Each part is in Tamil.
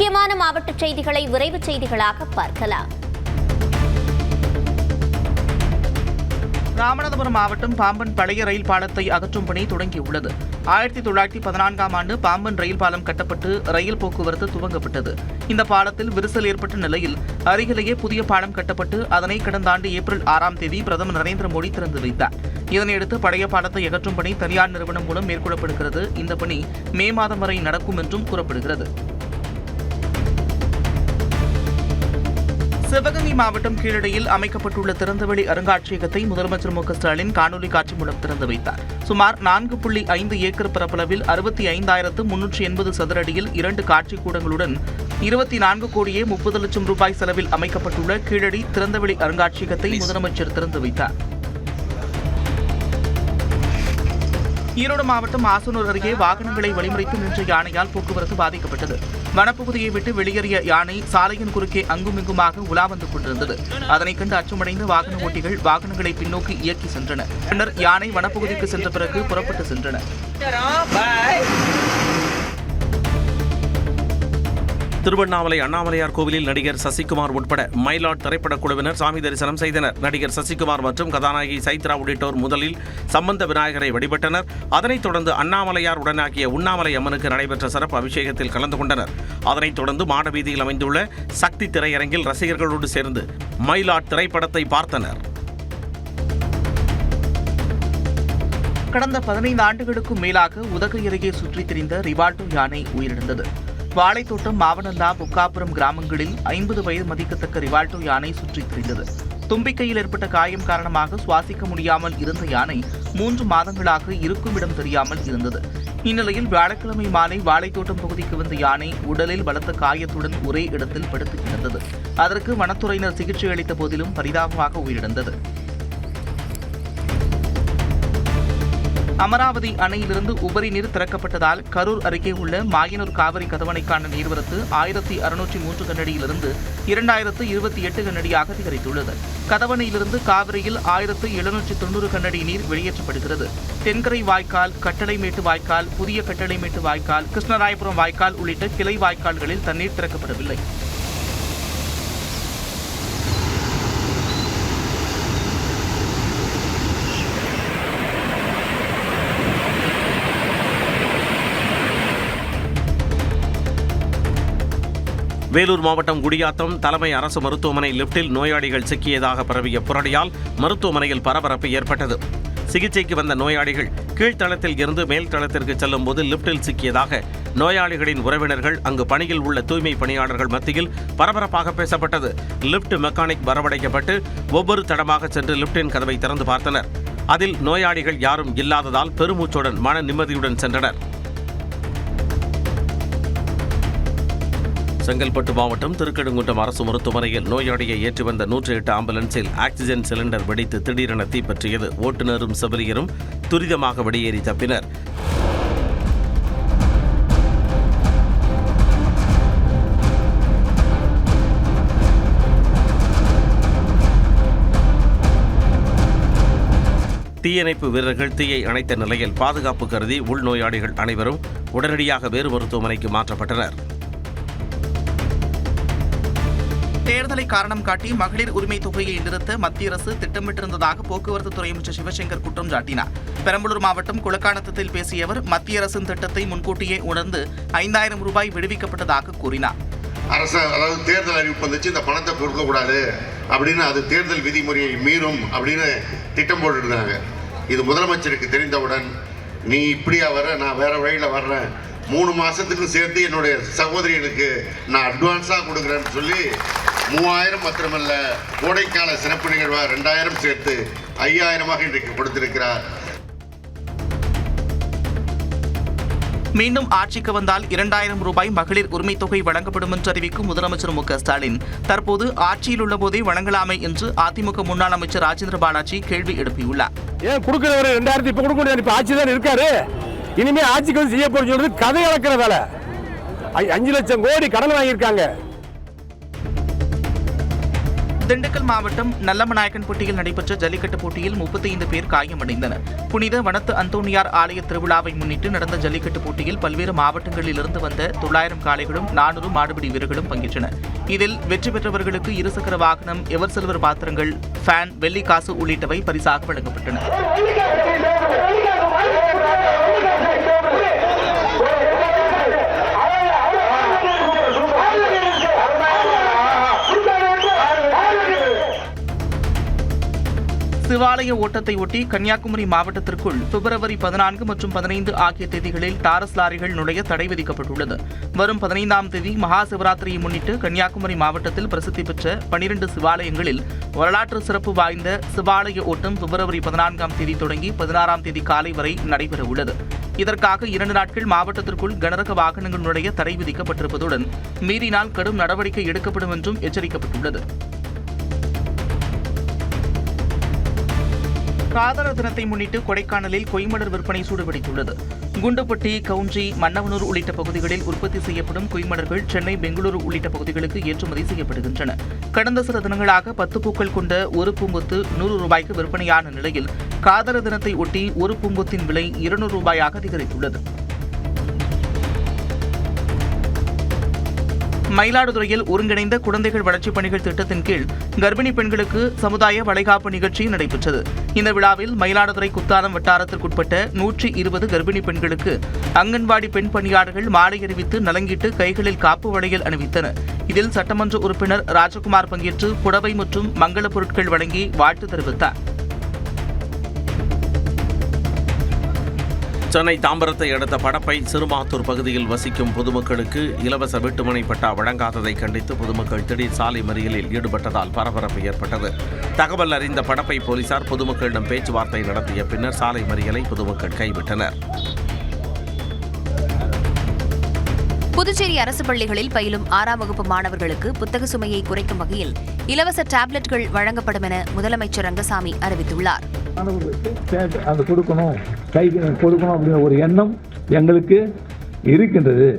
முக்கியமான மாவட்ட செய்திகளை விரைவு செய்திகளாக பார்க்கலாம். ராமநாதபுரம் மாவட்டம் பாம்பன் பழைய ரயில் பாலத்தை அகற்றும் பணி தொடங்கியுள்ளது. 1914ஆம் ஆண்டு பாம்பன் ரயில் பாலம் கட்டப்பட்டு ரயில் போக்குவரத்து துவங்கப்பட்டது. இந்த பாலத்தில் விரிசல் ஏற்பட்ட நிலையில் அருகிலேயே புதிய பாலம் கட்டப்பட்டு அதனை கடந்த ஆண்டு ஏப்ரல் 6ஆம் தேதி பிரதமர் நரேந்திர மோடி திறந்து வைத்தார். இதனையடுத்து பழைய பாலத்தை அகற்றும் பணி தனியார் நிறுவனம் மூலம் மேற்கொள்ளப்படுகிறது. இந்த பணி மே மாதம் வரை நடக்கும் என்றும் கூறப்படுகிறது. சிவகங்கை மாவட்டம் கீழடியில் அமைக்கப்பட்டுள்ள திறந்தவெளி அருங்காட்சியகத்தை முதலமைச்சர் மு.க.ஸ்டாலின் காணொலி காட்சி மூலம் திறந்து வைத்தார். சுமார் 4.5 ஏக்கர் பரப்பளவில் 65,380 சதுர அடியில் 2 காட்சி கூடங்களுடன் 24 கோடியே 30 லட்சம் ரூபாய் செலவில் அமைக்கப்பட்டுள்ள கீழடி திறந்தவெளி அருங்காட்சியகத்தை முதலமைச்சர் திறந்து வைத்தார். ஈரோடு மாவட்டம் ஆசனூர் அருகே வாகனங்களை வழிமறித்து நின்ற யானையால் போக்குவரத்து பாதிக்கப்பட்டது. வனப்பகுதியை விட்டு வெளியேறிய யானை சாலையின் குறுக்கே அங்குமிங்குமாக உலா வந்து கொண்டிருந்தது. அதனை கண்டு அச்சமடைந்த வாகன ஓட்டிகள் வாகனங்களை பின்னோக்கி இயக்கி சென்றனர். பின்னர் யானை வனப்பகுதிக்கு சென்ற பிறகு புறப்பட்டு சென்றன. திருவண்ணாமலை அண்ணாமலையார் கோவிலில் நடிகர் சசிகுமார் உட்பட மைலாட் திரைப்படக் குழுவினர் சாமி தரிசனம் செய்தனர். நடிகர் சசிகுமார் மற்றும் கதாநாயகி சைத்ரா உள்ளிட்டோர் முதலில் சம்பந்த விநாயகரை வழிபட்டனர். அதனைத் தொடர்ந்து அண்ணாமலையார் உடனாகிய உண்ணாமலை அம்மனுக்கு நடைபெற்ற சிறப்பு அபிஷேகத்தில் கலந்து கொண்டனர். அதனைத் தொடர்ந்து மாடவீதியில் அமைந்துள்ள சக்தி திரையரங்கில் ரசிகர்களோடு சேர்ந்து மைலாட் திரைப்படத்தை பார்த்தனர். கடந்த 15 ஆண்டுகளுக்கும் மேலாக உதகை அருகே சுற்றித் திரிந்த ரிவால்டோ யானை உயிரிழந்தது. வாழைத்தோட்டம், மாவனல்லா, புக்காபுரம் கிராமங்களில் 50 வயது மதிக்கத்தக்க ரிவால்டோ யானை சுற்றித் திரிந்தது. தும்பிக்கையில் ஏற்பட்ட காயம் காரணமாக சுவாசிக்க முடியாமல் இருந்த யானை 3 மாதங்களாக இருக்கும் இடம் தெரியாமல் இருந்தது. இந்நிலையில் வியாழக்கிழமை மாலை வாழைத்தோட்டம் பகுதிக்கு வந்த யானை உடலில் பலத்த காயத்துடன் ஒரே இடத்தில் படுத்து கிடந்தது. அதற்கு வனத்துறையினர் சிகிச்சை அளித்த போதிலும் பரிதாபமாக உயிரிழந்தது. அமராவதி அணையிலிருந்து உபரி நீர் திறக்கப்பட்டதால் கரூர் அருகே உள்ள மாயனூர் காவிரி கதவணைக்கான நீர்வரத்து 1603 கனஅடியிலிருந்து 2028 கனஅடியாக அதிகரித்துள்ளது. கதவணையிலிருந்து காவிரியில் 1790 கனஅடி நீர் வெளியேற்றப்படுகிறது. தென்கரை வாய்க்கால், கட்டளைமேட்டு வாய்க்கால், புதிய கட்டளைமேட்டு வாய்க்கால், கிருஷ்ணராயபுரம் வாய்க்கால் உள்ளிட்ட கிளை வாய்க்கால்களில் தண்ணீர் திறக்கப்படவில்லை. வேலூர் மாவட்டம் குடியாத்தம் தலைமை அரசு மருத்துவமனை லிப்டில் நோயாளிகள் சிக்கியதாக பரவிய புரடியால் மருத்துவமனையில் பரபரப்பு ஏற்பட்டது. சிகிச்சைக்கு வந்த நோயாளிகள் கீழ்த்தளத்தில் இருந்து மேல் தளத்திற்கு செல்லும் போது லிப்டில் சிக்கியதாக நோயாளிகளின் உறவினர்கள், அங்கு பணியில் உள்ள தூய்மை பணியாளர்கள் மத்தியில் பரபரப்பாக பேசப்பட்டது. லிப்ட் மெக்கானிக் வரவழைக்கப்பட்டு ஒவ்வொரு தடமாக சென்று லிப்டின் கதவை திறந்து பார்த்தனர். அதில் நோயாளிகள் யாரும் இல்லாததால் பெருமூச்சுடன் மன நிம்மதியுடன் சென்றனர். செங்கல்பட்டு மாவட்டம் திருக்கடுங்குன்றம் அரசு மருத்துவமனையில் நோயாளியை ஏற்றி வந்த 108 ஆம்புலன்ஸில் ஆக்சிஜன் சிலிண்டர் வெடித்து திடீரென தீப்பற்றியது. ஓட்டுநரும் செவிலியரும் துரிதமாக வெளியேறி தப்பினர். தீயணைப்பு வீரர்கள் தீயை அணைத்த நிலையில் பாதுகாப்பு கருதி உள்நோயாளிகள் அனைவரும் உடனடியாக வேறு மருத்துவமனைக்கு மாற்றப்பட்டனர். தேர்தலை காரணம் காட்டி மகளிர் உரிமை தொகையை நிறுத்த மத்திய அரசு திட்டமிட்டிருந்ததாக போக்குவரத்து துறை அமைச்சர் சிவசங்கர் குற்றம் சாட்டினார். பெரம்பலூர் மாவட்டம் குளக்காணத்தில் பேசிய அவர் மத்திய அரசின் திட்டத்தை முன்கூட்டியே உணர்ந்து 5000 ரூபாய் விடுவிக்கப்பட்டதாக கூறினார். அரசு அதாவது தேர்தல் அறிவிப்பு வந்துச்சு, இந்த பணத்தை கொடுக்கக்கூடாது அப்படின்னு, அது தேர்தல் விதிமுறையை மீறும் அப்படின்னு திட்டம் போட்டுருந்தாங்க. இது முதலமைச்சருக்கு தெரிந்தவுடன், நீ இப்படியா வர, நான் வேற வழியில் வர்றேன், 3 மாசத்துக்கு சேர்த்து என்னுடைய சகோதரிகளுக்கு நான் அட்வான்ஸாக கொடுக்குறேன்னு சொல்லி 3000 மாத்திரமல்ல, கோடைக்கால சிறப்பு நிகழ்வாக 2000 சேர்த்து 5000 இன்றைக்கு கொடுத்திருக்கிறார். மீண்டும் ஆட்சிக்கு வந்தால் 2000 ரூபாய் மகளிர் உரிமை தொகை வழங்கப்படும் என்று அறிவிக்கும் முதலமைச்சர் மு.க.ஸ்டாலின் தற்போது ஆட்சியில் உள்ள போதே வழங்கலாமே என்று அதிமுக முன்னாள் அமைச்சர் ராஜேந்திர பாலாஜி கேள்வி எழுப்பியுள்ளார். ஏன் கொடுக்கிறவர் 2000 இப்ப கொடுக்க முடியாது, இப்ப ஆட்சி தான் இருக்காரு, இனிமே ஆட்சிக்கு வந்து செய்ய போறது சொல்றது கதை இழக்கிற வேலை. 5 லட்சம் கோடி கடன் வாங்கியிருக்காங்க. திண்டுக்கல் மாவட்டம் நல்லமநாயக்கன்பட்டியில் நடைபெற்ற ஜல்லிக்கட்டு போட்டியில் 35 பேர் காயமடைந்தனர். புனித வனத்து அந்தோணியார் ஆலய திருவிழாவை முன்னிட்டு நடந்த ஜல்லிக்கட்டு போட்டியில் பல்வேறு மாவட்டங்களிலிருந்து வந்த 900 காளைகளும் 400 மாடுபிடி வீரர்களும் பங்கேற்றனர். இதில் வெற்றி பெற்றவர்களுக்கு இருசக்கர வாகனம், எவர் சில்வர் பாத்திரங்கள், ஃபேன், வெள்ளி காசு உள்ளிட்டவை பரிசாக வழங்கப்பட்டன. சிவாலய ஓட்டத்தை ஒட்டி கன்னியாகுமரி மாவட்டத்திற்குள் பிப்ரவரி 14 மற்றும் 15 ஆகிய தேதிகளில் டாரஸ் லாரிகள் நுழைய தடை விதிக்கப்பட்டுள்ளது. வரும் 15ஆம் தேதி மகா சிவராத்திரியை முன்னிட்டு கன்னியாகுமரி மாவட்டத்தில் பிரசித்தி பெற்ற 12 சிவாலயங்களில் வரலாற்று சிறப்பு வாய்ந்த சிவாலய ஓட்டம் பிப்ரவரி 14ஆம் தேதி தொடங்கி 16ஆம் தேதி காலை வரை நடைபெறவுள்ளது. இதற்காக 2 நாட்கள் மாவட்டத்திற்குள் கனரக வாகனங்கள் நுழைய தடை விதிக்கப்பட்டிருப்பதுடன் மீறினால் கடும் நடவடிக்கை எடுக்கப்படும் என்றும் எச்சரிக்கப்பட்டுள்ளது. காதலர் தினத்தை முன்னிட்டு கொடைக்கானலில் கொய்மலர் விற்பனை சூடுபிடித்துள்ளது. குண்டுப்பட்டி, கவுஞ்சி, மன்னவனூர் உள்ளிட்ட பகுதிகளில் உற்பத்தி செய்யப்படும் கொய்மலர்கள் சென்னை, பெங்களூரு உள்ளிட்ட பகுதிகளுக்கு ஏற்றுமதி செய்யப்படுகின்றன. கடந்த சில தினங்களாக 10 பூக்கள் கொண்ட ஒரு பூங்கொத்து 100 ரூபாய்க்கு விற்பனையான நிலையில் காதலர் தினத்தை ஒட்டி ஒரு பூங்கொத்தின் விலை 200 ரூபாயாக அதிகரித்துள்ளது. மயிலாடுதுறையில் ஒருங்கிணைந்த குழந்தைகள் வளர்ச்சிப் பணிகள் திட்டத்தின் கீழ் கர்ப்பிணி பெண்களுக்கு சமுதாய வளைகாப்பு நிகழ்ச்சி நடைபெற்றது. இந்த விழாவில் மயிலாடுதுறை குத்தாலம் வட்டாரத்திற்குட்பட்ட 120 கர்ப்பிணி பெண்களுக்கு அங்கன்வாடி பெண் பணியாளர்கள் மாலை அணிவித்து நலங்கிட்டு கைகளில் காப்பு வளையல் அணிவித்தனர். இதில் சட்டமன்ற உறுப்பினர் ராஜகுமார் பங்கேற்று புடவை மற்றும் மங்கள பொருட்கள் வழங்கி வாழ்த்து தெரிவித்தார். சென்னை தாம்பரத்தை அடுத்த படப்பை சிறுமாத்தூர் பகுதியில் வசிக்கும் பொதுமக்களுக்கு இலவச வீட்டுமனை பட்டா வழங்காததை கண்டித்து பொதுமக்கள் திடீர் சாலை மறியலில் ஈடுபட்டதால் பரபரப்பு ஏற்பட்டது. தகவல் அறிந்த படப்பை போலீசார் பொதுமக்களிடம் பேச்சுவார்த்தை நடத்திய பின்னர் சாலை மறியலை பொதுமக்கள் கைவிட்டனர். புதுச்சேரி அரசு பள்ளிகளில் பயிலும் 6ஆம் வகுப்பு மாணவர்களுக்கு புத்தக சுமையை குறைக்கும் வகையில் இலவச டேப்லெட்கள் வழங்கப்படும் என முதலமைச்சர் ரங்கசாமி அறிவித்துள்ளார். மாணவர்களுக்கு அது கொடுக்கணும், கைக்கு கொடுக்கணும் அப்படிங்கிற ஒரு எண்ணம் எங்களுக்கு இருக்கின்றது.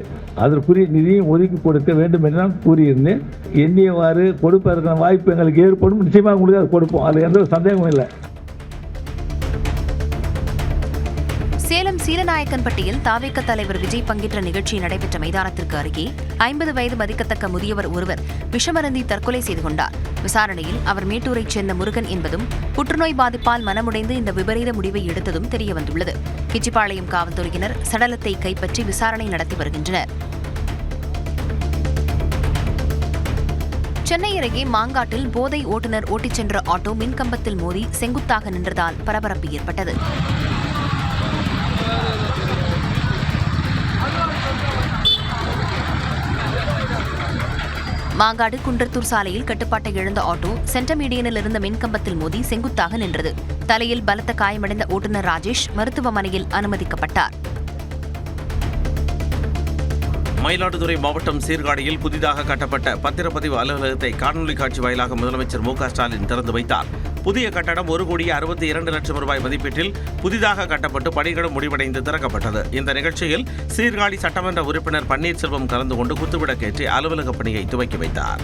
அதற்குரிய நிதியும் ஒதுக்கி கொடுக்க வேண்டும் என்று நான் கூறியிருந்தேன். எண்ணியவாறு கொடுப்பதற்கான வாய்ப்பு எங்களுக்கு ஏற்படும். நிச்சயமாக உங்களுக்கு அது கொடுப்போம். அது எந்த ஒரு சந்தேகமும் இல்லை. சேலம் சீலநாயக்கன்பட்டியில் தாவேக தலைவர் விஜய் பங்கேற்ற நிகழ்ச்சி நடைபெற்ற மைதானத்திற்கு அருகே 50 வயது மதிக்கத்தக்க முதியவர் ஒருவர் விஷமருந்தி தற்கொலை செய்து கொண்டார். விசாரணையில் அவர் மேட்டூரைச் சேர்ந்த முருகன் என்பதும் புற்றுநோய் பாதிப்பால் மனமுடைந்து இந்த விபரீத முடிவை எடுத்ததும் தெரியவந்துள்ளது. கிச்சிப்பாளையம் காவல்துறையினர் சடலத்தை கைப்பற்றி விசாரணை நடத்தி வருகின்றனர். சென்னை அருகே மாங்காட்டில் போதை ஓட்டுநர் ஓட்டிச் சென்ற ஆட்டோ மின்கம்பத்தில் மோதி செங்குத்தாக நின்றதால் பரபரப்பு ஏற்பட்டது. மாங்காடு குன்றத்தூர் சாலையில் கட்டுப்பாட்டை இழந்த ஆட்டோ சென்டமீடியனில் இருந்த மின்கம்பத்தில் மோதி செங்குத்தாக நின்றது. தலையில் பலத்த காயமடைந்த ஓட்டுநர் ராஜேஷ் மருத்துவமனையில் அனுமதிக்கப்பட்டார். மயிலாடுதுறை மாவட்டம் சீர்காழியில் புதிதாக கட்டப்பட்ட பத்திரப்பதிவு அலுவலகத்தை காணொலி காட்சி வாயிலாக முதலமைச்சர் மு க ஸ்டாலின் திறந்து வைத்தார். புதிய கட்டடம் 1,62 லட்சம் ரூபாய் மதிப்பீட்டில் புதிதாக கட்டப்பட்டு பணிகளும் முடிவடைந்து திறக்கப்பட்டது. இந்த நிகழ்ச்சியில் சீர்காழி சட்டமன்ற உறுப்பினர் பன்னீர்செல்வம் கலந்து கொண்டு குத்துவிளக்கேற்றி அலுவலக பணியை துவக்கி வைத்தார்.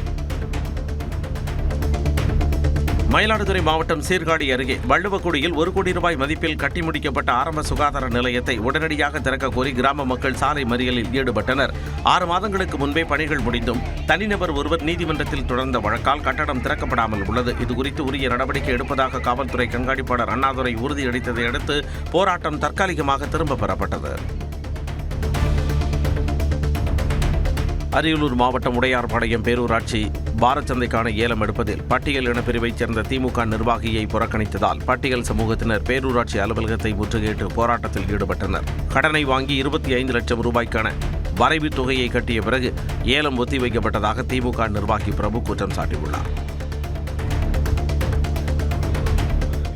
மயிலாடுதுறை மாவட்டம் சீர்காழி அருகே வள்ளுவக்குடியில் 1 கோடி ரூபாய் மதிப்பில் கட்டி முடிக்கப்பட்ட ஆரம்ப சுகாதார நிலையத்தை உடனடியாக திறக்க கோரி கிராம மக்கள் சாலை மறியலில் ஈடுபட்டனர். 6 மாதங்களுக்கு முன்பே பணிகள் முடிந்தும் தனிநபர் ஒருவர் நீதிமன்றத்தில் தொடர்ந்த வழக்கால் கட்டடம் திறக்கப்படாமல் உள்ளது. இதுகுறித்து உரிய நடவடிக்கை எடுப்பதாக காவல்துறை கண்காணிப்பாளர் அண்ணாதுரை உறுதியளித்ததை அடுத்து போராட்டம் தற்காலிகமாக திரும்பப் பெறப்பட்டது. அரியலூர் மாவட்டம் உடையார்பாளையம் பேரூராட்சி பாரச்சந்தைக்கான ஏலம் எடுப்பதில் பட்டியல் இனப்பிரிவைச் சேர்ந்த திமுக நிர்வாகியை புறக்கணித்ததால் பட்டியல் சமூகத்தினர் பேரூராட்சி அலுவலகத்தை முற்றுகையிட்டு போராட்டத்தில் ஈடுபட்டனர். கடனை வாங்கி 25 லட்சம் ரூபாய்க்கான வரைவு தொகையை கட்டிய பிறகு ஏலம் ஒத்திவைக்கப்பட்டதாக திமுக நிர்வாகி பிரபு குற்றம் சாட்டியுள்ளார்.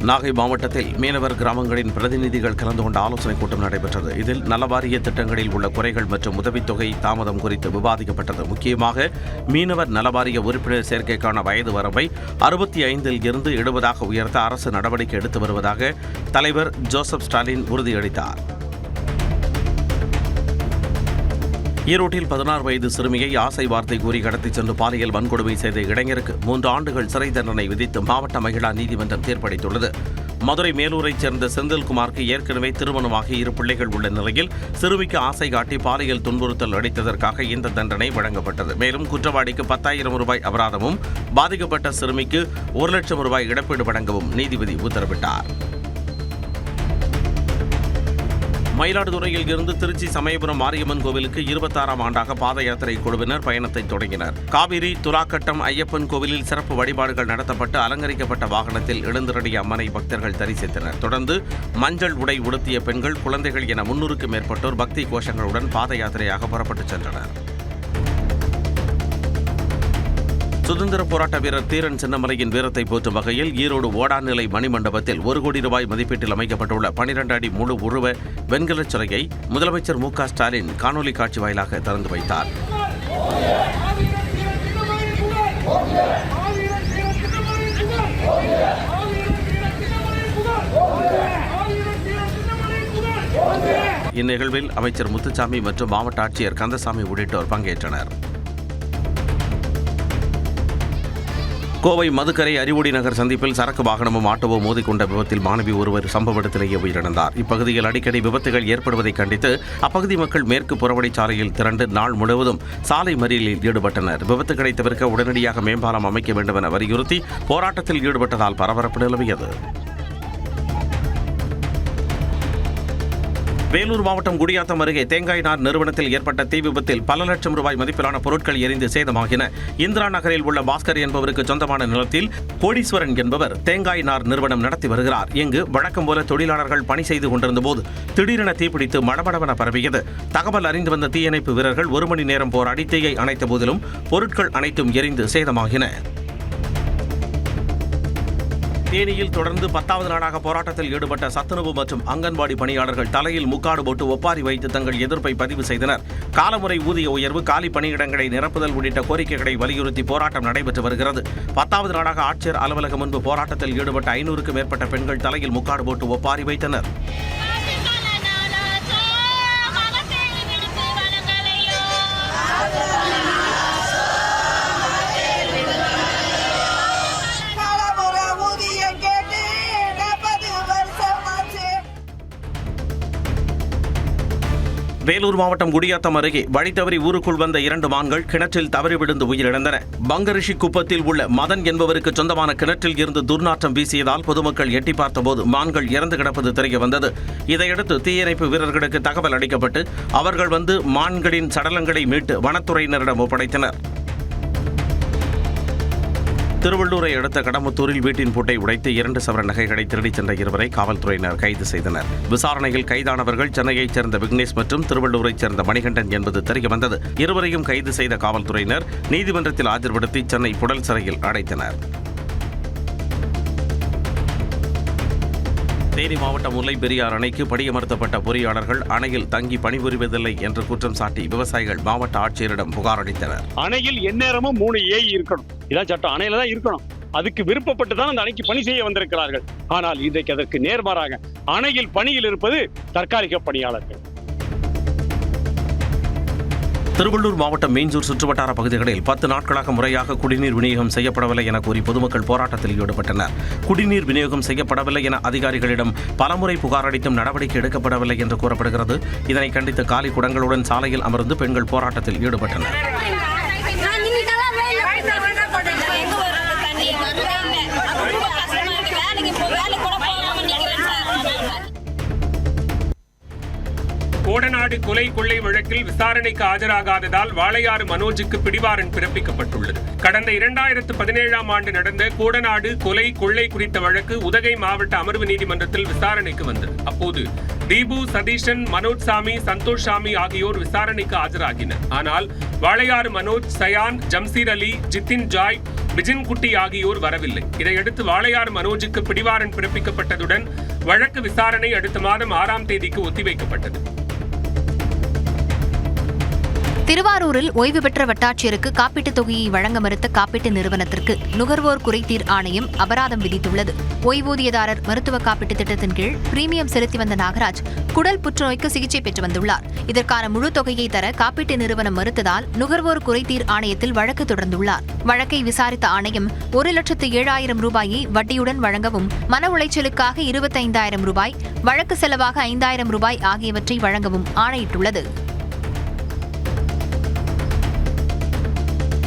நாகை மாவட்டத்தில் மீனவர் கிராமங்களின் பிரதிநிதிகள் கலந்து கொண்ட ஆலோசனைக் கூட்டம் நடைபெற்றது. இதில் நலவாரிய திட்டங்களில் உள்ள குறைகள் மற்றும் உதவித்தொகை தாமதம் குறித்து விவாதிக்கப்பட்டது. முக்கியமாக மீனவர் நலவாரிய உறுப்பினர் சேர்க்கைக்கான வயது வரம்பை 65 இருந்து 70 உயர்த்த அரசு நடவடிக்கை எடுத்து வருவதாக தலைவர் ஜோசப் ஸ்டாலின் உறுதியளித்தார். ஈரோட்டில் 16 வயது சிறுமியை ஆசை வார்த்தை கூறி கடத்திச் சென்று பாலியல் வன்கொடுமை செய்த இளைஞருக்கு 3 ஆண்டுகள் சிறை தண்டனை விதித்து மாவட்ட மகிழா நீதிமன்றம் தீர்ப்பளித்துள்ளது. மதுரை மேலூரைச் சேர்ந்த செந்தில்குமாருக்கு ஏற்கனவே திருமணமாகி 2 பிள்ளைகள் உள்ள நிலையில் சிறுமிக்கு ஆசை காட்டி பாலியல் துன்புறுத்தல் அளித்ததற்காக இந்த தண்டனை வழங்கப்பட்டது. மேலும் குற்றவாளிக்கு 10,000 ரூபாய் அபராதமும், பாதிக்கப்பட்ட சிறுமிக்கு 1 லட்சம் ரூபாய் இழப்பீடு வழங்கவும் நீதிபதி உத்தரவிட்டார். மயிலாடுதுறையில் இருந்து திருச்சி சமயபுரம் மாரியம்மன் கோவிலுக்கு 26ஆம் ஆண்டாக பாத யாத்திரை குழுவினர் பயணத்தை தொடங்கினர். காவிரி துலாக்கட்டம் ஐயப்பன் கோவிலில் சிறப்பு வழிபாடுகள் நடத்தப்பட்டு அலங்கரிக்கப்பட்ட வாகனத்தில் எழுந்திரடிய அம்மனை பக்தர்கள் தரிசித்தனர். தொடர்ந்து மஞ்சள் உடை உடுத்திய பெண்கள், குழந்தைகள் என 300க்கும் மேற்பட்டோர் பக்தி கோஷங்களுடன் பாத யாத்திரையாக புறப்பட்டுச் சென்றனர். சுதந்திர போராட்ட வீரர் தீரன் சின்னமலையின் வீரத்தை போற்றும் வகையில் ஈரோடு ஓடாநிலை மணிமண்டபத்தில் 1 கோடி ரூபாய் மதிப்பீட்டில் அமைக்கப்பட்டுள்ள 12 அடி முழு உருவ வெண்கலச் சிலையை முதலமைச்சர் மு.க. ஸ்டாலின் காணொலி காட்சி வாயிலாக திறந்து வைத்தார். இந்நிகழ்வில் அமைச்சர் முத்துசாமி மற்றும் மாவட்ட ஆட்சியர் கந்தசாமி உள்ளிட்டோர் பங்கேற்றனர். கோவை மதுக்கரை அறிவுடி நகர் சந்திப்பில் சரக்கு வாகனமும் ஆட்டோவும் மோதிக்கொண்ட விபத்தில் மாணவி ஒருவர் சம்பவ இடத்திலேயே உயிரிழந்தார். இப்பகுதியில் அடிக்கடி விபத்துகள் ஏற்படுவதை கண்டித்து அப்பகுதி மக்கள் மேற்கு புறவழிச்சாலையில் திரண்டு நாள் முழுவதும் சாலை மறியலில் ஈடுபட்டனர். விபத்துகளை தவிர்க்க உடனடியாக மேம்பாலம் அமைக்க வேண்டும் என வலியுறுத்தி போராட்டத்தில் ஈடுபட்டதால் பரபரப்பு நிலவியது. வேலூர் மாவட்டம் குடியாத்தம் அருகே தேங்காய் நார் நிறுவனத்தில் ஏற்பட்ட தீ விபத்தில் பல லட்சம் ரூபாய் மதிப்பிலான பொருட்கள் எரிந்து சேதமாகின. இந்திரா நகரில் உள்ள பாஸ்கர் என்பவருக்கு சொந்தமான நிலத்தில் கோடீஸ்வரன் என்பவர் தேங்காய் நார் நிறுவனம் நடத்தி வருகிறார். இங்கு வழக்கம் போல தொழிலாளர்கள் பணி செய்து கொண்டிருந்த போது திடீரென தீப்பிடித்து மடமடவென பரவியது. தகவல் அறிந்து வந்த தீயணைப்பு வீரர்கள் 1 மணி நேரம் போராடி தீயை அணைத்த போதிலும் பொருட்கள் அனைத்தும் எரிந்து சேதமாகின. தேனியில் தொடர்ந்து 10வது நாளாக போராட்டத்தில் ஈடுபட்ட சத்துணவு மற்றும் அங்கன்வாடி பணியாளர்கள் தலையில் முக்காடு போட்டு ஒப்பாரி வைத்து தங்கள் எதிர்ப்பை பதிவு செய்தனர். காலமுறை ஊதிய உயர்வு, காலி பணியிடங்களை நிரப்புதல் உள்ளிட்ட கோரிக்கைகளை வலியுறுத்தி போராட்டம் நடைபெற்று வருகிறது. 10வது நாளாக ஆட்சியர் அலுவலகம் முன்பு போராட்டத்தில் ஈடுபட்ட 500க்கும் மேற்பட்ட பெண்கள் தலையில் முக்காடு போட்டு ஒப்பாரி வைத்தனர். வேலூர் மாவட்டம் குடியாத்தம் அருகே வழி தவறி ஊருக்குள் வந்த 2 மான்கள் கிணற்றில் தவறி விழுந்து உயிரிழந்தன. பங்கரிஷி குப்பத்தில் உள்ள மதன் என்பவருக்கு சொந்தமான கிணற்றில் இருந்து துர்நாற்றம் வீசியதால் பொதுமக்கள் எட்டி பார்த்தபோது மான்கள் இறந்து கிடப்பது தெரிய வந்தது. இதையடுத்து தீயணைப்பு வீரர்களுக்கு தகவல் அளிக்கப்பட்டு அவர்கள் வந்து மான்களின் சடலங்களை மீட்டு வனத்துறையினரிடம் ஒப்படைத்தனர். திருவள்ளூரை அடுத்த கடம்பத்தூரில் வீட்டின் பூட்டை உடைத்து 2 சவரன் நகைகளை திருடிச் சென்ற 2 காவல்துறையினர் கைது செய்தனர். விசாரணையில் கைதானவர்கள் சென்னையைச் சேர்ந்த விக்னேஷ் மற்றும் திருவள்ளூரைச் சேர்ந்த மணிகண்டன் என்பது தெரியவந்தது. இருவரையும் கைது செய்த காவல்துறையினர் நீதிமன்றத்தில் ஆஜர்படுத்தி சென்னை புழல் சிறையில் அடைத்தனர். தேனி மாவட்டம் முல்லை பெரியார் அணைக்கு படியமர்த்தப்பட்ட பொறியாளர்கள் அணையில் தங்கி பணிபுரிவதில்லை என்று குற்றம் சாட்டி விவசாயிகள் மாவட்ட ஆட்சியரிடம் புகார் அளித்தனர். அணையில் எந்நேரமும் 3 ஏ இருக்கணும். இதான் சட்டம். அணையில தான் இருக்கணும். அதுக்கு விருப்பப்பட்டு தான் அந்த அணைக்கு பணி செய்ய வந்திருக்கிறார்கள். ஆனால் இன்றைக்கு அதற்கு நேர்மாறாக அணையில் பணியில் இருப்பது தற்காலிக பணியாளர்கள். திருவள்ளூர் மாவட்டம் மீஞ்சூர் சுற்றுவட்டார பகுதிகளில் 10 நாட்களாக முறையாக குடிநீர் விநியோகம் செய்யப்படவில்லை என கூறி பொதுமக்கள் போராட்டத்தில் ஈடுபட்டனர். குடிநீர் விநியோகம் செய்யப்படவில்லை என அதிகாரிகளிடம் பலமுறை புகார் அளித்தும் நடவடிக்கை எடுக்கப்படவில்லை என்று கூறப்படுகிறது. இதனை கண்டித்து காலி குடங்களுடன் சாலையில் அமர்ந்து பெண்கள் போராட்டத்தில் ஈடுபட்டனர். கோடநாடு கொலை கொள்ளை வழக்கில் விசாரணைக்கு ஆஜராகாததால் வாளையாறு மனோஜுக்கு பிடிவாரண்ட் பிறப்பிக்கப்பட்டுள்ளது. கடந்த 2017ஆம் ஆண்டு நடந்த கோடநாடு கொலை கொள்ளை குறித்த வழக்கு உதகை மாவட்ட அமர்வு நீதிமன்றத்தில் விசாரணைக்கு வந்தது. அப்போது தீபு, சதீஷன், மனோஜ் சாமி, சந்தோஷ் சாமி ஆகியோர் விசாரணைக்கு ஆஜராகினர். ஆனால் வாளையாறு மனோஜ், சயான், ஜம்சீர் அலி, ஜித்தின் ஜாய், விஜின் குட்டி ஆகியோர் வரவில்லை. இதையடுத்து வாளையாறு மனோஜுக்கு பிடிவாரண்ட் பிறப்பிக்கப்பட்டதுடன் வழக்கு விசாரணை அடுத்த மாதம் 6ஆம் தேதிக்கு ஒத்திவைக்கப்பட்டது. திருவாரூரில் ஓய்வு பெற்ற வட்டாட்சியருக்கு காப்பீட்டுத் தொகையை வழங்க மறுத்த காப்பீட்டு நிறுவனத்திற்கு நுகர்வோர் குறைதீர் ஆணையம் அபராதம் விதித்துள்ளது. ஓய்வூதியதாரர் மருத்துவ காப்பீட்டு திட்டத்தின் கீழ் பிரீமியம் செலுத்தி வந்த நாகராஜ் குடல் புற்றுநோய்க்கு சிகிச்சை பெற்று வந்துள்ளார். இதற்கான முழு தொகையை தர காப்பீட்டு நிறுவனம் மறுத்ததால் நுகர்வோர் குறைதீர் ஆணையத்தில் வழக்கு தொடர்ந்துள்ளார். வழக்கை விசாரித்த ஆணையம் 1,07,000 ரூபாயை வட்டியுடன் வழங்கவும், மன உளைச்சலுக்காக 25,000 ரூபாய், வழக்கு செலவாக 5,000 ரூபாய் ஆகியவற்றை வழங்கவும் ஆணையிட்டுள்ளது.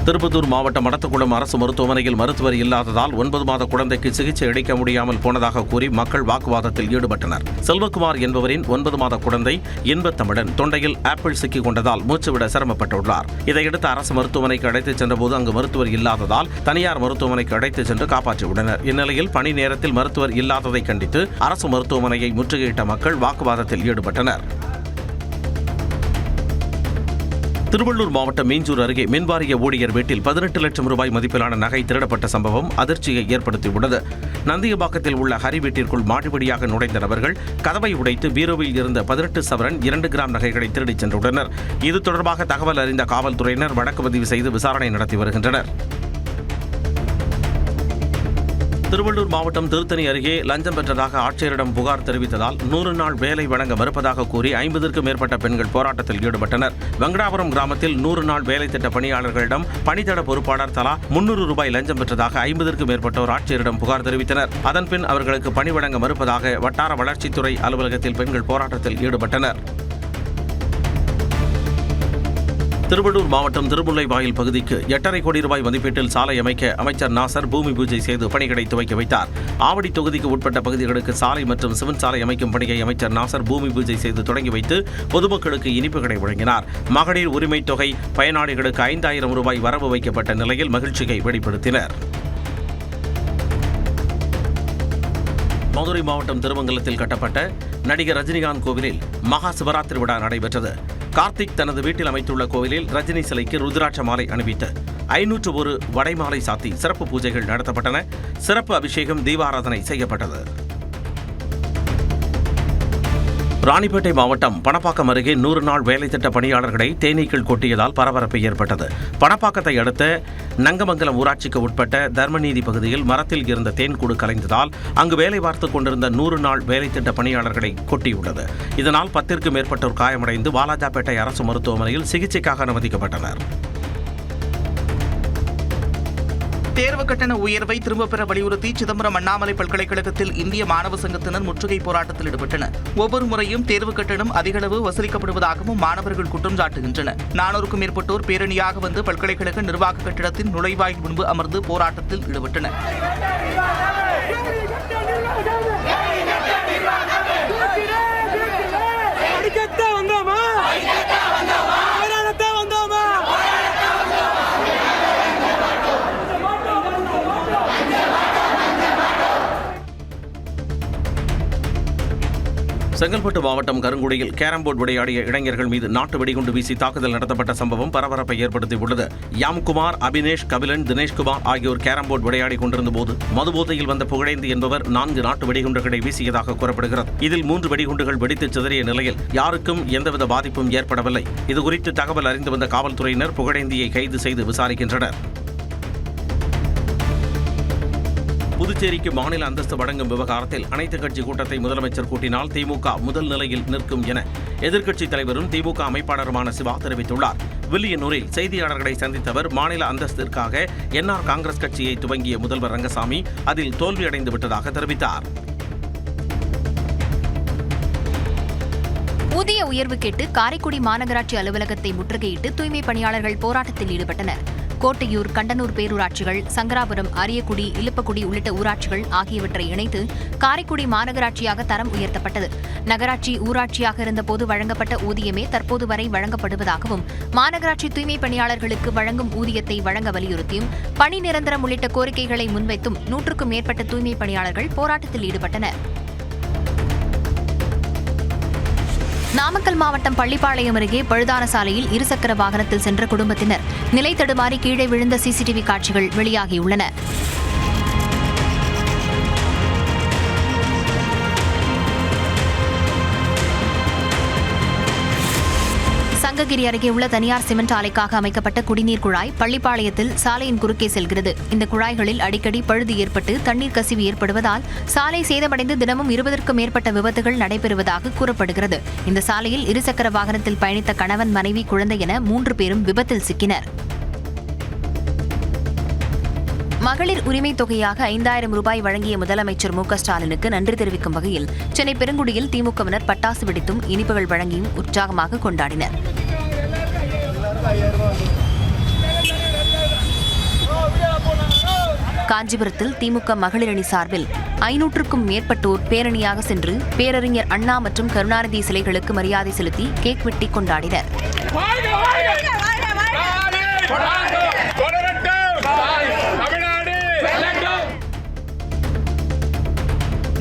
திருப்பத்தூர் மாவட்டம் மடத்துக்குளம் அரசு மருத்துவமனையில் மருத்துவர் இல்லாததால் 9 மாத குழந்தைக்கு சிகிச்சை அளிக்க முடியாமல் போனதாக கூறி மக்கள் வாக்குவாதத்தில் ஈடுபட்டனர். செல்வகுமார் என்பவரின் 9 மாத குழந்தை இன்பத்தமிழன் தொண்டையில் ஆப்பிள் சிக்கிக் கொண்டதால் மூச்சுவிட சிரமப்பட்டுள்ளார். இதையடுத்து அரசு மருத்துவமனைக்கு அழைத்துச் சென்றபோது அங்கு மருத்துவர் இல்லாததால் தனியார் மருத்துவமனைக்கு அழைத்துச் சென்று காப்பாற்றியுள்ளனர். இந்நிலையில் பணி நேரத்தில் மருத்துவர் இல்லாததை கண்டித்து அரசு மருத்துவமனையை முற்றுகையிட்ட மக்கள் வாக்குவாதத்தில் ஈடுபட்டனர். திருவள்ளூர் மாவட்டம் மீஞ்சூர் அருகே மின்வாரிய ஊழியர் வீட்டில் 18 லட்சம் ரூபாய் மதிப்பிலான நகை திருடப்பட்ட சம்பவம் அதிர்ச்சியை ஏற்படுத்தியுள்ளது. நந்தியம்பாக்கத்தில் உள்ள ஹரி வீட்டிற்குள் மாடிப்படியாக நுழைந்த நபர்கள் கதவை உடைத்து பீரோவில் இருந்த 18 சவரன் 2 கிராம் நகைகளை திருடிச் சென்றுள்ளனர். இது தொடர்பாக தகவல் அறிந்த காவல்துறையினர் வழக்கு பதிவு செய்து விசாரணை நடத்தி வருகின்றனர். திருவள்ளூர் மாவட்டம் திருத்தணி அருகே லஞ்சம் பெற்றதாக ஆட்சியரிடம் புகார் தெரிவித்ததால் 100 நாள் வேலை வழங்க மறுப்பதாக கூறி 50க்கும் மேற்பட்ட பெண்கள் போராட்டத்தில் ஈடுபட்டனர். வெங்கடாபுரம் கிராமத்தில் 100 நாள் வேலை திட்ட பணியாளர்களிடம் பணித்தட பொறுப்பாளர் தலா 300 ரூபாய் லஞ்சம் பெற்றதாக 50க்கும் மேற்பட்டோர் ஆட்சியரிடம் புகார் தெரிவித்தனர். அதன்பின் அவர்களுக்கு பணி வழங்க மறுப்பதாக வட்டார வளர்ச்சித்துறை அலுவலகத்தில் பெண்கள் போராட்டத்தில் ஈடுபட்டனர். திருவள்ளூர் மாவட்டம் திருமுல்லைவாயில் பகுதிக்கு 8.5 கோடி ரூபாய் மதிப்பீட்டில் சாலை அமைக்க அமைச்சர் நாசர் பூமி பூஜை செய்து பணிகளை துவக்கி வைத்தார். ஆவடி தொகுதிக்கு உட்பட்ட பகுதிகளுக்கு சாலை மற்றும் சிமெண்ட் சாலை அமைக்கும் பணியை அமைச்சர் நாசர் பூமி பூஜை செய்து தொடங்கி வைத்து பொதுமக்களுக்கு இனிப்புகளை வழங்கினார். மகளிர் உரிமை தொகை பயனாளிகளுக்கு 5,000 ரூபாய் வரவு வைக்கப்பட்ட நிலையில் மகிழ்ச்சியை வெளிப்படுத்தினர். மதுரை மாவட்டம் திருமங்கலத்தில் கட்டப்பட்ட நடிகர் ரஜினிகாந்த் கோவிலில் மகா சிவராத்திரி விழா நடைபெற்றது. கார்த்திக் தனது வீட்டில் அமைத்துள்ள கோவிலில் ரஜினி சிலைக்கு ருத்ராட்ச மாலை அணிவித்து 501 வடைமாலை சாத்தி சிறப்பு பூஜைகள் நடத்தப்பட்டன. சிறப்பு அபிஷேகம், தீபாராதனை செய்யப்பட்டது. ராணிப்பேட்டை மாவட்டம் பணப்பாக்கம் அருகே 100 நாள் வேலை திட்ட பணியாளர்களை தேனீக்கள் கொட்டியதால் பரபரப்பு ஏற்பட்டது. பணப்பாக்கத்தை அடுத்த நங்கமங்கலம் ஊராட்சிக்கு உட்பட்ட தர்மநீதி பகுதியில் மரத்தில் இருந்த தேன்கூடு கலைந்ததால் அங்கு வேலை பார்த்துக் கொண்டிருந்த 100 நாள் வேலை திட்ட பணியாளர்களை கொட்டியுள்ளது. இதனால் 10க்கும் மேற்பட்டோர் காயமடைந்து வாலாஜாபேட்டை அரசு மருத்துவமனையில் சிகிச்சைக்காக அனுமதிக்கப்பட்டனர். தேர்வு கட்டண உயர்வை திரும்பப் பெற வலியுறுத்தி சிதம்பரம் அண்ணாமலை பல்கலைக்கழகத்தில் இந்திய மாணவ சங்கத்தினர் முற்றுகை போராட்டத்தில் ஈடுபட்டனர். ஒவ்வொரு முறையும் தேர்வு கட்டணம் அதிகளவு வசூலிக்கப்படுவதாகவும் மாணவர்கள் குற்றம் சாட்டுகின்றனர். 400க்கும் மேற்பட்டோர் பேரணியாக வந்து பல்கலைக்கழக நிர்வாக கட்டிடத்தின் நுழைவாயில் முன்பு அமர்ந்து போராட்டத்தில் ஈடுபட்டனர். செங்கல்பட்டு மாவட்டம் கருங்குடியில் கேரம் போர்டு விளையாடிய இளைஞர்கள் மீது நாட்டு வெடிகுண்டு வீசி தாக்குதல் நடத்தப்பட்ட சம்பவம் பரபரப்பை ஏற்படுத்தியுள்ளது. யாம்குமார், அபினேஷ், கபிலன், தினேஷ்குமார் ஆகியோர் கேரம் போர்டு விளையாடி கொண்டிருந்த போது மதுபோதையில் வந்த புகழேந்தி என்பவர் 4 நாட்டு வெடிகுண்டுகளை வீசியதாக கூறப்படுகிறது. இதில் 3 வெடிகுண்டுகள் வெடித்து சிதறிய நிலையில் யாருக்கும் எந்தவித பாதிப்பும் ஏற்படவில்லை. இதுகுறித்து தகவல் அறிந்து வந்த காவல்துறையினர் புகழேந்தியை கைது செய்து விசாரிக்கின்றனர். புதுச்சேரிக்கு மாநில அந்தஸ்து வழங்கும் விவகாரத்தில் அனைத்துக் கட்சி கூட்டத்தை முதலமைச்சர் கூட்டினால் திமுக முதல் நிலையில் நிற்கும் என எதிர்க்கட்சித் தலைவரும் திமுக அமைப்பாளருமான சிவா தெரிவித்துள்ளார். வில்லியனூரில் செய்தியாளர்களை சந்தித்தவர் மாநில அந்தஸ்திற்காக என்ஆர் காங்கிரஸ் கட்சியை துவங்கிய முதல்வர் ரங்கசாமி அதில் தோல்வியடைந்து விட்டதாக தெரிவித்தார். ஊதிய உயர்வு கேட்டு காரைக்குடி மாநகராட்சி அலுவலகத்தை முற்றுகையிட்டு தூய்மை பணியாளர்கள் போராட்டத்தில் ஈடுபட்டனர். கோட்டையூர், கண்டனூர் பேரூராட்சிகள், சங்கராபுரம், அரியக்குடி, இலுப்பக்குடி உள்ளிட்ட ஊராட்சிகள் ஆகியவற்றை இணைத்து காரைக்குடி மாநகராட்சியாக தரம் உயர்த்தப்பட்டது. நகராட்சி ஊராட்சியாக இருந்தபோது வழங்கப்பட்ட ஊதியமே தற்போது வரை வழங்கப்படுவதாகவும், மாநகராட்சி தூய்மை பணியாளர்களுக்கு வழங்கும் ஊதியத்தை வழங்க வலியுறுத்தியும், பணி நிரந்தரம் உள்ளிட்ட கோரிக்கைகளை முன்வைத்தும் 100க்கும் மேற்பட்ட தூய்மை பணியாளர்கள் போராட்டத்தில் ஈடுபட்டனர். நாமக்கல் மாவட்டம் பள்ளிப்பாளையம் அருகே பழுதான சாலையில் இருசக்கர வாகனத்தில் சென்ற குடும்பத்தினர் நிலை தடுமாறி கீழே விழுந்த சிசிடிவி காட்சிகள் வெளியாகியுள்ளன. சங்க உதககிரி அருகே உள்ள தனியார் சிமெண்ட் ஆலைக்காக அமைக்கப்பட்ட குடிநீர் குழாய் பள்ளிப்பாளையத்தில் சாலையின் குறுக்கே செல்கிறது. இந்த குழாய்களில் அடிக்கடி பழுது ஏற்பட்டு தண்ணீர் கசிவு ஏற்படுவதால் சாலை சேதமடைந்து தினமும் 20க்கும் மேற்பட்ட விபத்துகள் நடைபெறுவதாக கூறப்படுகிறது. இந்த சாலையில் இருசக்கர வாகனத்தில் பயணித்த கணவன், மனைவி, குழந்தை என 3 பேரும் விபத்தில் சிக்கினர். மகளிர் உரிமை தொகையாக 5000 ரூபாய் வழங்கிய முதலமைச்சர் மு க ஸ்டாலினுக்கு நன்றி தெரிவிக்கும் வகையில் சென்னை பெருங்குடியில் திமுகவினர் பட்டாசு வெடித்தும் இனிப்புகள் வழங்கியும் உற்சாகமாக கொண்டாடினர். காஞ்சிபுரத்தில் திமுக மகளிர் அணி சார்பில் 500க்கும் மேற்பட்டோர் பேரணியாக சென்று பேரறிஞர் அண்ணா மற்றும் கருணாநிதி சிலைகளுக்கு மரியாதை செலுத்தி கேக் வெட்டி கொண்டாடினர்.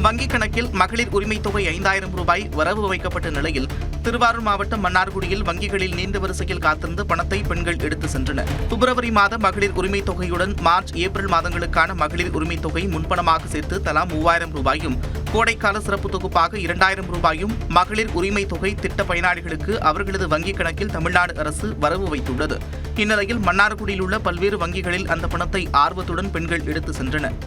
வங்கிக் கணக்கில் மகளிர் உரிமை தொகை 5000 ரூபாய் வரவு வைக்கப்பட்ட நிலையில் திருவாரூர் மாவட்டம் மன்னார்குடியில் வங்கிகளில் நீண்ட வரிசையில் காத்திருந்து பணத்தை பெண்கள் எடுத்து சென்றனர். பிப்ரவரி மாத மகளிர் உரிமை தொகையுடன் மார்ச், ஏப்ரல் மாதங்களுக்கான மகளிர் உரிமை தொகை முன்பணமாக சேர்த்து தலா 3000 ரூபாயும், கோடைக்கால சிறப்பு தொகுப்பாக 2000 ரூபாயும் மகளிர் உரிமை தொகை திட்ட பயனாளிகளுக்கு அவர்களது வங்கிக் கணக்கில் தமிழ்நாடு அரசு வரவு வைத்துள்ளது. இந்நிலையில் மன்னார்குடியில் உள்ள பல்வேறு வங்கிகளில் அந்த பணத்தை ஆர்வத்துடன் பெண்கள் எடுத்து சென்றனர்.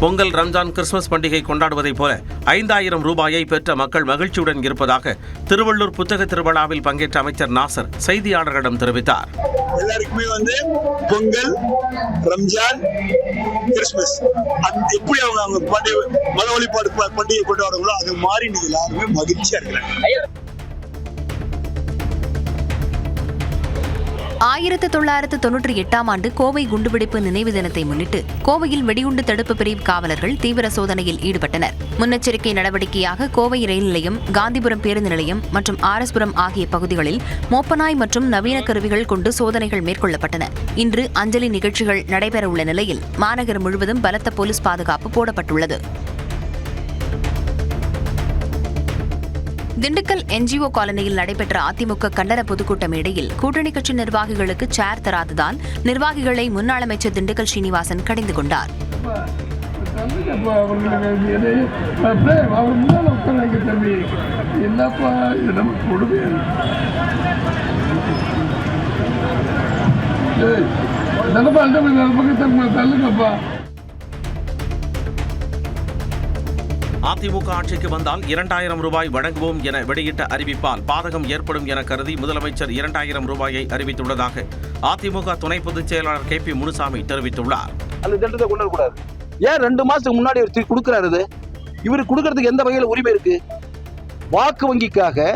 பொங்கல், ரம்ஜான், கிறிஸ்துமஸ் பண்டிகை கொண்டாடுவதைப் போல 5000 ரூபாயை பெற்ற மக்கள் மகிழ்ச்சியுடன் இருப்பதாக திருவள்ளூர் புத்தக திருவிழாவில் பங்கேற்ற அமைச்சர் நாசர் செய்தியாளர்களிடம் தெரிவித்தார். எல்லாருக்குமே பொங்கல், ரம்ஜான், கிறிஸ்துமஸ் எப்படி அவங்க மத வழிபாடு பண்டிகை கொண்டாடுங்களோ அது மாதிரி நீங்க எல்லாருமே மகிழ்ச்சியா இருக்கிறாங்க. 1998ஆம் ஆண்டு கோவை குண்டுவெடிப்பு நினைவு தினத்தை முன்னிட்டு கோவையில் வெடிகுண்டு தடுப்பு பிரிவு காவலர்கள் தீவிர சோதனையில் ஈடுபட்டனர். முன்னெச்சரிக்கை நடவடிக்கையாக கோவை ரயில் நிலையம், காந்திபுரம் பேருந்து நிலையம் மற்றும் ஆர்எஸ்புரம் ஆகிய பகுதிகளில் மோப்பநாய் மற்றும் நவீன கருவிகள் கொண்டு சோதனைகள் மேற்கொள்ளப்பட்டன. இன்று அஞ்சலி நிகழ்ச்சிகள் நடைபெறவுள்ள நிலையில் மாநகரம் முழுவதும் பலத்த போலீஸ் பாதுகாப்பு போடப்பட்டுள்ளது. திண்டுக்கல் என்ஜிஓ காலனியில் நடைபெற்ற அதிமுக கண்டன பொதுக்கூட்ட மேடையில் கூட்டணி கட்சி நிர்வாகிகளுக்கு சேர் தராததால் நிர்வாகிகளை முன்னாள் அமைச்சர் திண்டுக்கல் ஸ்ரீனிவாசன் கடிந்து கொண்டார். அதிமுக ஆட்சிக்கு வந்தால் 2000 ரூபாய் வழங்குவோம் என வெளியிட்ட அறிவிப்பால் பாதகம் ஏற்படும் என கருதி முதலமைச்சர் 2000 ரூபாயை அறிவித்துள்ளதாக அதிமுக துணை பொதுச் செயலாளர் KP முனுசாமி தெரிவித்துள்ளார். அந்த திட்டத்தை கொண்டு வரக்கூடாது. ஏன் 2 மாசத்துக்கு முன்னாடி கொடுக்கிறாரு? இவரு கொடுக்கறதுக்கு எந்த வகையில் உரிமை இருக்கு? வாக்கு வங்கிக்காக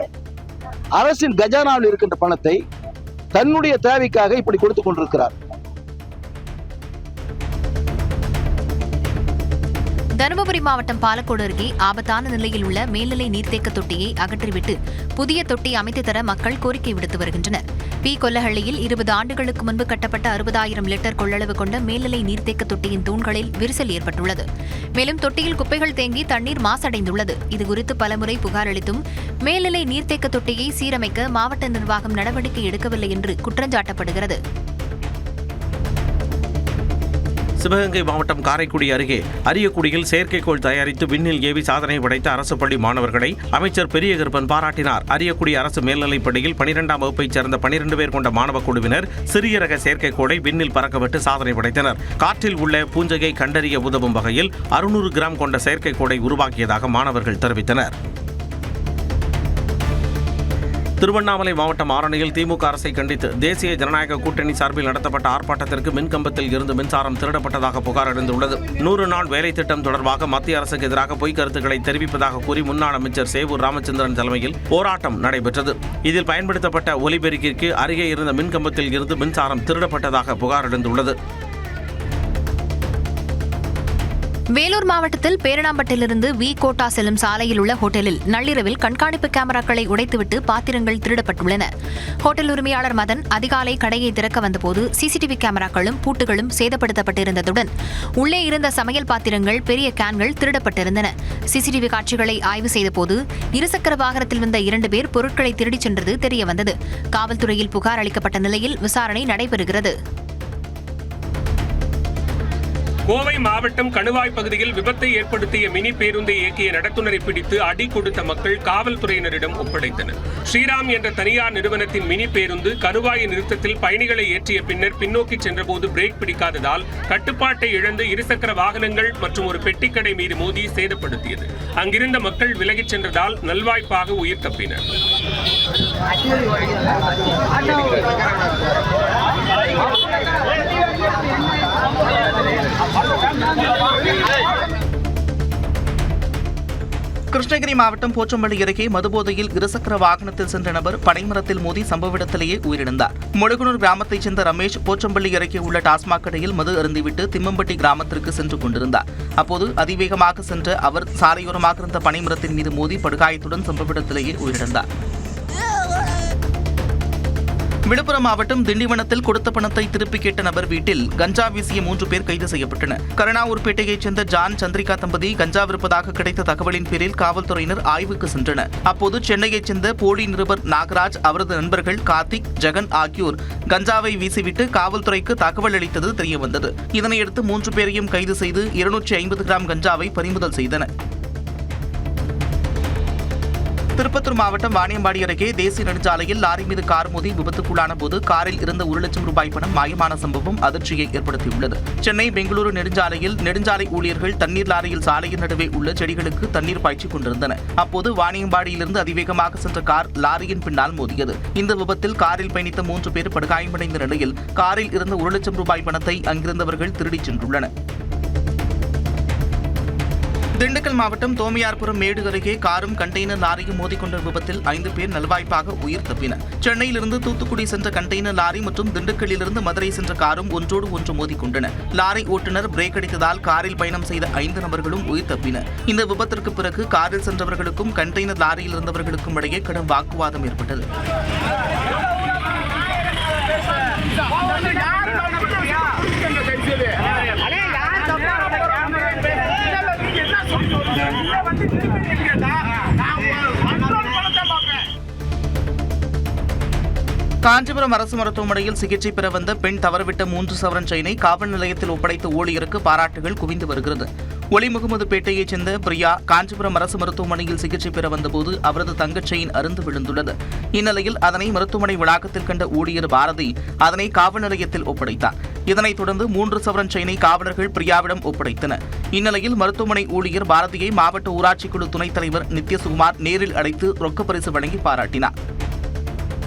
அரசின் கஜானாவில் இருக்கின்ற பணத்தை தன்னுடைய தேவைக்காக இப்படி கொடுத்துக் கொண்டிருக்கிறார். தருமபுரி மாவட்டம் பாலக்கோடு அருகே ஆபத்தான நிலையில் உள்ள மேல்நிலை நீர்த்தேக்க தொட்டியை அகற்றிவிட்டு புதிய தொட்டி அமைத்து தர மக்கள் கோரிக்கை விடுத்து வருகின்றனர். கொல்லஹள்ளியில் 20 ஆண்டுகளுக்கு முன்பு கட்டப்பட்ட 60,000 லிட்டர் கொள்ளளவு கொண்ட மேல்நிலை நீர்த்தேக்க தொட்டியின் தூண்களில் விரிசல் ஏற்பட்டுள்ளது. மேலும் தொட்டியில் குப்பைகள் தேங்கி தண்ணீர் மாசடைந்துள்ளது. இதுகுறித்து பலமுறை புகார் அளித்தும் மேல்நிலை நீர்த்தேக்க தொட்டியை சீரமைக்க மாவட்ட நிர்வாகம் நடவடிக்கை எடுக்கவில்லை என்று குற்றஞ்சாட்டப்படுகிறது. சிவகங்கை மாவட்டம் காரைக்குடி அருகே அரியக்குடியில் செயற்கைக்கோள் தயாரித்து விண்ணில் ஏவி சாதனை படைத்த அரசு பள்ளி மாணவர்களை அமைச்சர் பெரியகருப்பன் பாராட்டினார். அரியக்குடி அரசு மேல்நிலைப் பள்ளியில் 12ஆம் வகுப்பைச் சேர்ந்த 12 பேர் கொண்ட மாணவ குழுவினர் சிறிய ரக செயற்கைக்கோளை விண்ணில் பறக்கவிட்டு சாதனை படைத்தனர். காற்றில் உள்ள பூஞ்சையை கண்டறிய உதவும் வகையில் 600 கிராம் கொண்ட செயற்கைக்கோளை உருவாக்கியதாக மாணவர்கள் தெரிவித்தனர். திருவண்ணாமலை மாவட்டம் ஆரணியில் திமுக அரசை கண்டித்து தேசிய ஜனநாயக கூட்டணி சார்பில் நடத்தப்பட்ட ஆர்ப்பாட்டத்திற்கு மின்கம்பத்தில் இருந்து மின்சாரம் திருடப்பட்டதாக புகார் எழுந்துள்ளது. 100 நாள் வேலை திட்டம் தொடர்பாக மத்திய அரசுக்கு எதிராக பொய்க் கருத்துக்களை தெரிவிப்பதாக கூறி முன்னாள் அமைச்சர் சேவூர் ராமச்சந்திரன் தலைமையில் போராட்டம் நடைபெற்றது. இதில் பயன்படுத்தப்பட்ட ஒலிபெருக்கிற்கு அருகே இருந்த மின்கம்பத்தில் இருந்து மின்சாரம் திருடப்பட்டதாக புகார் எழுந்துள்ளது. வேலூர் மாவட்டத்தில் பேரணாம்பட்டிலிருந்து கோட்டா செல்லும் சாலையில் உள்ள ஹோட்டலில் நள்ளிரவில் கண்காணிப்பு கேமராக்களை உடைத்துவிட்டு பாத்திரங்கள் திருடப்பட்டுள்ளன. ஹோட்டல் உரிமையாளர் மதன் அதிகாலை கடையை திறக்க வந்தபோது சிசிடிவி கேமராக்களும் பூட்டுகளும் சேதப்படுத்தப்பட்டிருந்ததுடன் உள்ளே இருந்த சமையல் பாத்திரங்கள், பெரிய கேன்கள் திருடப்பட்டிருந்தன. சிசிடிவி காட்சிகளை ஆய்வு செய்தபோது இருசக்கர வாகனத்தில் வந்த 2 பேர் பொருட்களை திருடிச் சென்றது தெரியவந்தது. காவல்துறையில் புகார் அளிக்கப்பட்ட நிலையில் விசாரணை நடைபெறுகிறது. கோவை மாவட்டம் கணுவாய் பகுதியில் விபத்தை ஏற்படுத்திய மினி பேருந்தை இயக்கிய நடத்துனரை பிடித்து அடி கொடுத்த மக்கள் காவல்துறையினரிடம் ஒப்படைத்தனர். ஸ்ரீராம் என்ற தனியார் நிறுவனத்தின் மினி பேருந்து கணுவாய் நிறுத்தத்தில் பயணிகளை ஏற்றிய பின்னர் பின்னோக்கி சென்றபோது பிரேக் பிடிக்காததால் கட்டுப்பாட்டை இழந்து இருசக்கர வாகனங்கள் மற்றும் ஒரு பெட்டிக்கடை மீது மோதி சேதப்படுத்தியது. அங்கிருந்த மக்கள் விலகிச் சென்றதால் நல்வாய்ப்பாக உயிர் தப்பினர். கிருஷ்ணகிரி மாவட்டம் போச்சம்பள்ளி அருகே மதுபோதையில் இருசக்கர வாகனத்தில் சென்ற நபர் பனைமரத்தில் மோதி சம்பவ இடத்திலேயே உயிரிழந்தார். முழுகுனூர் கிராமத்தைச் சேர்ந்த ரமேஷ் போச்சம்பள்ளி அருகே உள்ள டாஸ்மாக் கடையில் மது அருந்திவிட்டு திம்மம்பட்டி கிராமத்திற்கு சென்று கொண்டிருந்தார். அப்போது அதிவேகமாக சென்ற அவர் சாலையோரமாக இருந்த பனைமரத்தின் மீது மோதி படுகாயத்துடன் சம்பவ இடத்திலேயே உயிரிழந்தார். விழுப்புரம் மாவட்டம் திண்டிவனத்தில் கொடுத்த பணத்தை திருப்பி கேட்ட நபர் வீட்டில் கஞ்சா வீசிய 3 பேர் கைது செய்யப்பட்டனர். கருணாவூர்பேட்டையைச் சேர்ந்த ஜான் சந்திரிகா தம்பதி கஞ்சா விற்பதாக கிடைத்த தகவலின் பேரில் காவல்துறையினர் ஆய்வுக்கு சென்றனர். அப்போது சென்னையைச் சேர்ந்த போலி நிருபர் நாகராஜ், அவரது நண்பர்கள் கார்த்திக், ஜெகன் ஆகியோர் கஞ்சாவை வீசிவிட்டு காவல்துறைக்கு தகவல் அளித்தது தெரியவந்தது. இதனையடுத்து 3 பேரையும் கைது செய்து 250 கிராம் கஞ்சாவை பறிமுதல் செய்தனர். திருப்பத்தூர் மாவட்டம் வாணியம்பாடி அருகே தேசிய நெடுஞ்சாலையில் லாரி மீது கார் மோதி விபத்துக்குள்ளான போது காரில் இருந்த 1 லட்சம் ரூபாய் பணம் மாயமான சம்பவம் அதிர்ச்சியை ஏற்படுத்தியுள்ளது. சென்னை பெங்களூரு நெடுஞ்சாலையில் நெடுஞ்சாலை ஊழியர்கள் தண்ணீர் லாரியில் சாலையின் நடுவே உள்ள செடிகளுக்கு தண்ணீர் பாய்ச்சிக் கொண்டிருந்தனர். அப்போது வாணியம்பாடியிலிருந்து அதிவேகமாக சென்ற கார் லாரியின் பின்னால் மோதியது. இந்த விபத்தில் காரில் பயணித்த 3 பேர் படுகாயமடைந்த நிலையில் காரில் இருந்த 1 லட்சம் ரூபாய் பணத்தை அங்கிருந்தவர்கள் திருடிச் சென்றுள்ளனர். திண்டுக்கல் மாவட்டம் தோமையார்புரம் மேடு அருகே காரும் கண்டெய்னர் லாரியும் மோதிக்கொண்ட விபத்தில் 5 பேர் நல்வாய்ப்பாக உயிர் தப்பினர். சென்னையிலிருந்து தூத்துக்குடி சென்ற கண்டெய்னர் லாரி மற்றும் திண்டுக்கல்லிலிருந்து மதுரை சென்ற காரும் ஒன்றோடு ஒன்று மோதிக்கொண்டன. லாரி ஓட்டுநர் பிரேக் அடித்ததால் காரில் பயணம் செய்த 5 நபர்களும் உயிர் தப்பினர். இந்த விபத்திற்கு பிறகு காரில் சென்றவர்களுக்கும் கண்டெய்னர் லாரியில் இருந்தவர்களுக்கும் இடையே கடும் வாக்குவாதம் ஏற்பட்டது. காஞ்சிபுரம் அரசு மருத்துவமனையில் சிகிச்சை பெற வந்த பெண் தவறவிட்ட 3 சவரன் செயினை காவல் நிலையத்தில் ஒப்படைத்த ஊழியருக்கு பாராட்டுகள் குவிந்து வருகிறது. ஒலிமுகமதுபேட்டையைச் சேர்ந்த பிரியா காஞ்சிபுரம் அரசு மருத்துவமனையில் சிகிச்சை பெற வந்தபோது அவரது தங்கச் செயின் அறுந்து விழுந்துள்ளது. இந்நிலையில் அதனை மருத்துவமனை வளாகத்தில் கண்ட ஊழியர் பாரதி அதனை காவல் நிலையத்தில் ஒப்படைத்தார். இதனைத் தொடர்ந்து 3 சவரன் செயினை காவலர்கள் பிரியாவிடம் ஒப்படைத்தனர். இந்நிலையில் மருத்துவமனை ஊழியர் பாரதியை மாவட்ட ஊராட்சிக்குழு துணைத் தலைவர் நித்யசுகுமார் நேரில் அழைத்து ரொக்கப்பரிசு வழங்கி பாராட்டினார்.